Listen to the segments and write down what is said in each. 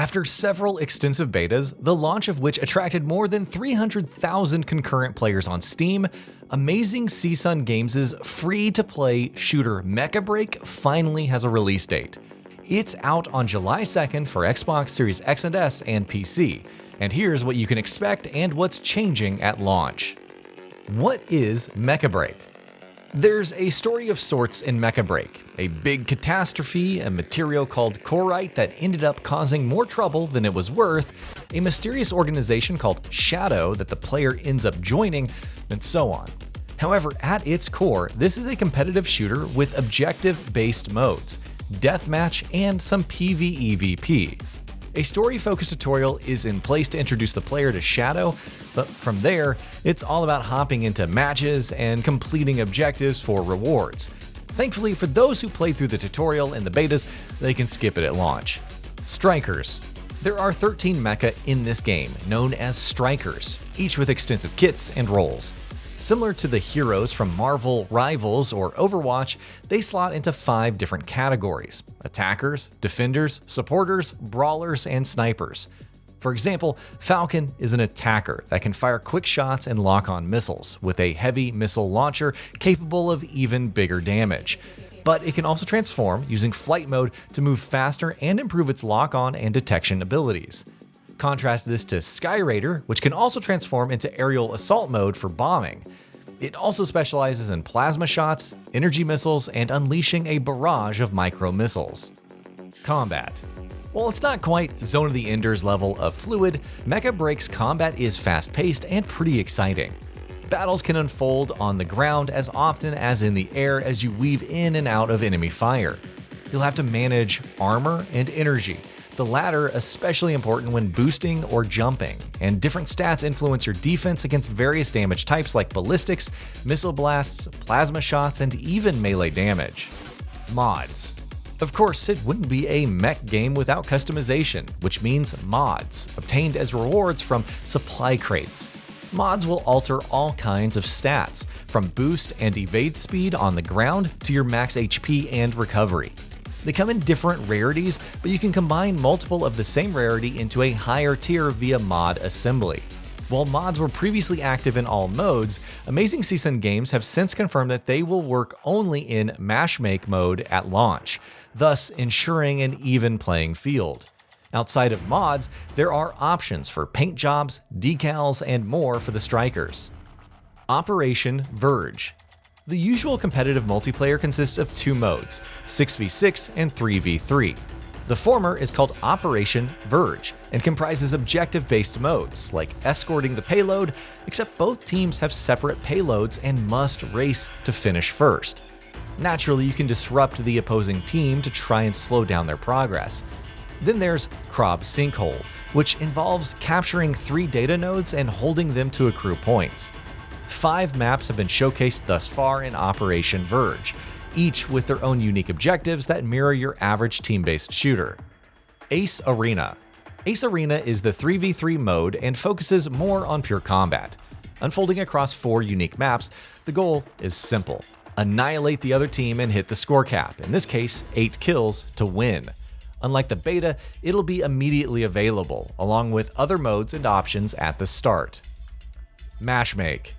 After several extensive betas, the launch of which attracted more than 300,000 concurrent players on Steam, Amazing Seasun Games' free-to-play shooter Mecha BREAK finally has a release date. It's out on July 2nd for Xbox Series X and S and PC, and here's what you can expect and what's changing at launch. What is Mecha BREAK? There's a story of sorts in Mecha BREAK, a big catastrophe, a material called Corite that ended up causing more trouble than it was worth, a mysterious organization called Shadow that the player ends up joining, and so on. However, at its core, this is a competitive shooter with objective-based modes, deathmatch, and some PvEVP. A story-focused tutorial is in place to introduce the player to Shadow, but from there, it's all about hopping into matches and completing objectives for rewards. Thankfully, for those who played through the tutorial and the betas, they can skip it at launch. Strikers. There are 13 mecha in this game, known as Strikers, each with extensive kits and roles. Similar to the heroes from Marvel, Rivals, or Overwatch, they slot into 5 different categories: attackers, defenders, supporters, brawlers, and snipers. For example, Falcon is an attacker that can fire quick shots and lock-on missiles, with a heavy missile launcher capable of even bigger damage. But it can also transform using flight mode to move faster and improve its lock-on and detection abilities. Contrast this to Sky Raider, which can also transform into aerial assault mode for bombing. It also specializes in plasma shots, energy missiles, and unleashing a barrage of micro missiles. Combat. While it's not quite Zone of the Enders level of fluid, Mecha BREAK's combat is fast-paced and pretty exciting. Battles can unfold on the ground as often as in the air as you weave in and out of enemy fire. You'll have to manage armor and energy, the latter especially important when boosting or jumping, and different stats influence your defense against various damage types like ballistics, missile blasts, plasma shots, and even melee damage. Mods. Of course, it wouldn't be a mech game without customization, which means mods, obtained as rewards from supply crates. Mods will alter all kinds of stats, from boost and evade speed on the ground to your max HP and recovery. They come in different rarities, but you can combine multiple of the same rarity into a higher tier via mod assembly. While mods were previously active in all modes, Amazing Seasun Games have since confirmed that they will work only in Mashmake mode at launch, thus ensuring an even playing field. Outside of mods, there are options for paint jobs, decals, and more for the strikers. Operation Verge. The usual competitive multiplayer consists of 2 modes, 6v6 and 3v3. The former is called Operation Verge and comprises objective-based modes, like escorting the payload, except both teams have separate payloads and must race to finish first. Naturally, you can disrupt the opposing team to try and slow down their progress. Then there's Crob Sinkhole, which involves capturing 3 data nodes and holding them to accrue points. 5 maps have been showcased thus far in Operation Verge, each with their own unique objectives that mirror your average team-based shooter. Ace Arena. Ace Arena is the 3v3 mode and focuses more on pure combat. Unfolding across 4 unique maps, the goal is simple: annihilate the other team and hit the score cap, in this case 8 kills, to win. Unlike the beta, it'll be immediately available, along with other modes and options at the start. Mashmake.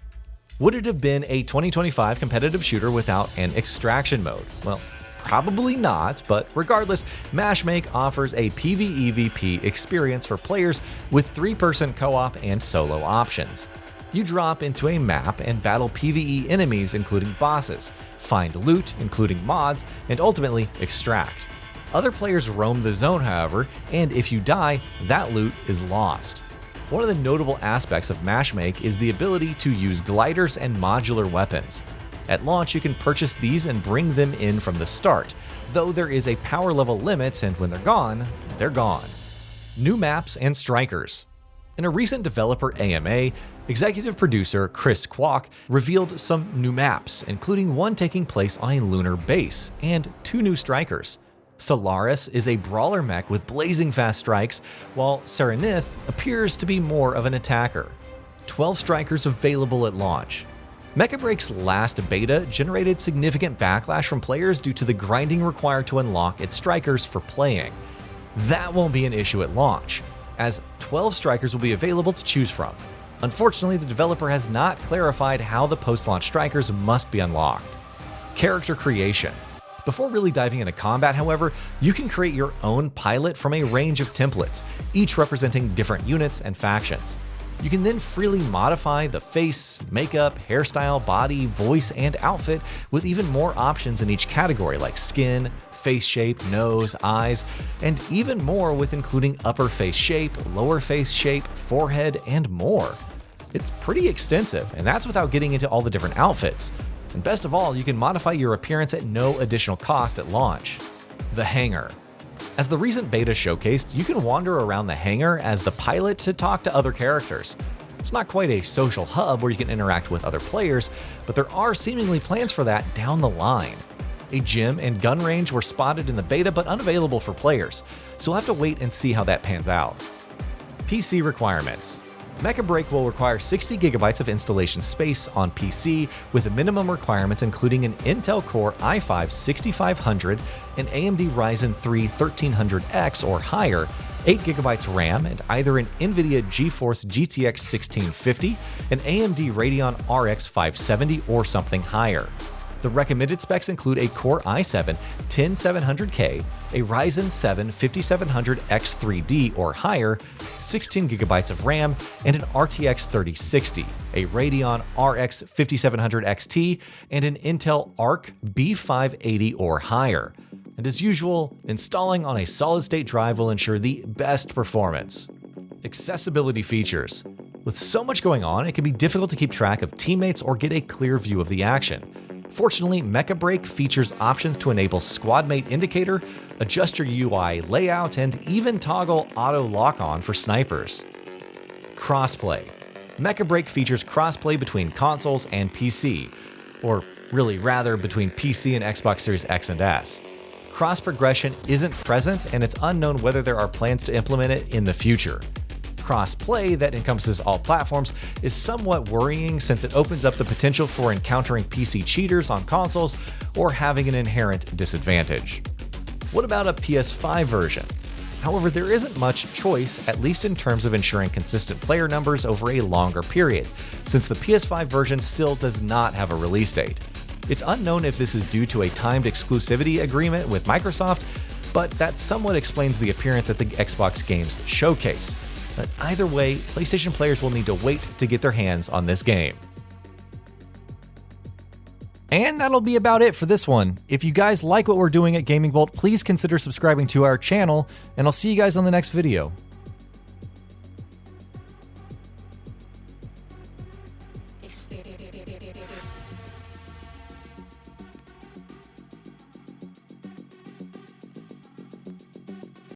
Would it have been a 2025 competitive shooter without an extraction mode? Well, probably not, but regardless, Mashmake offers a PvEVP experience for players with 3-person co-op and solo options. You drop into a map and battle PvE enemies including bosses, find loot including mods, and ultimately extract. Other players roam the zone, however, and if you die, that loot is lost. One of the notable aspects of Mashmake is the ability to use gliders and modular weapons. At launch, you can purchase these and bring them in from the start, though there is a power level limit, and when they're gone, they're gone. New maps and strikers. In a recent developer AMA, executive producer Chris Kwok revealed some new maps, including one taking place on a lunar base, and 2 new strikers. Solaris is a brawler mech with blazing fast strikes, while Serenith appears to be more of an attacker. 12 strikers available at launch. Mecha BREAK's last beta generated significant backlash from players due to the grinding required to unlock its strikers for playing. That won't be an issue at launch, as 12 strikers will be available to choose from. Unfortunately, the developer has not clarified how the post-launch strikers must be unlocked. Character creation. Before really diving into combat, however, you can create your own pilot from a range of templates, each representing different units and factions. You can then freely modify the face, makeup, hairstyle, body, voice, and outfit with even more options in each category like skin, face shape, nose, eyes, and even more with including upper face shape, lower face shape, forehead, and more. It's pretty extensive, and that's without getting into all the different outfits. And best of all, you can modify your appearance at no additional cost at launch. The Hangar. As the recent beta showcased, you can wander around the hangar as the pilot to talk to other characters. It's not quite a social hub where you can interact with other players, but there are seemingly plans for that down the line. A gym and gun range were spotted in the beta but unavailable for players, so we'll have to wait and see how that pans out. PC requirements. Mecha BREAK will require 60 GB of installation space on PC, with minimum requirements including an Intel Core i5-6500, an AMD Ryzen 3 1300X or higher, 8 GB RAM, and either an NVIDIA GeForce GTX 1650, an AMD Radeon RX 570, or something higher. The recommended specs include a Core i7 10700K, a Ryzen 7 5700X3D or higher, 16 GB of RAM, and an RTX 3060, a Radeon RX 5700 XT, and an Intel Arc B580 or higher. And as usual, installing on a solid-state drive will ensure the best performance. Accessibility features. With so much going on, it can be difficult to keep track of teammates or get a clear view of the action. Fortunately, Mecha BREAK features options to enable squadmate indicator, adjust your UI layout, and even toggle auto lock-on for snipers. Crossplay. Mecha BREAK features crossplay between consoles and PC, or really rather between PC and Xbox Series X and S. Cross progression isn't present, and it's unknown whether there are plans to implement it in the future. Crossplay that encompasses all platforms is somewhat worrying since it opens up the potential for encountering PC cheaters on consoles or having an inherent disadvantage. What about a PS5 version? However, there isn't much choice, at least in terms of ensuring consistent player numbers over a longer period, since the PS5 version still does not have a release date. It's unknown if this is due to a timed exclusivity agreement with Microsoft, but that somewhat explains the appearance at the Xbox Games Showcase. But either way, PlayStation players will need to wait to get their hands on this game. And that'll be about it for this one. If you guys like what we're doing at GamingBolt, please consider subscribing to our channel, and I'll see you guys on the next video.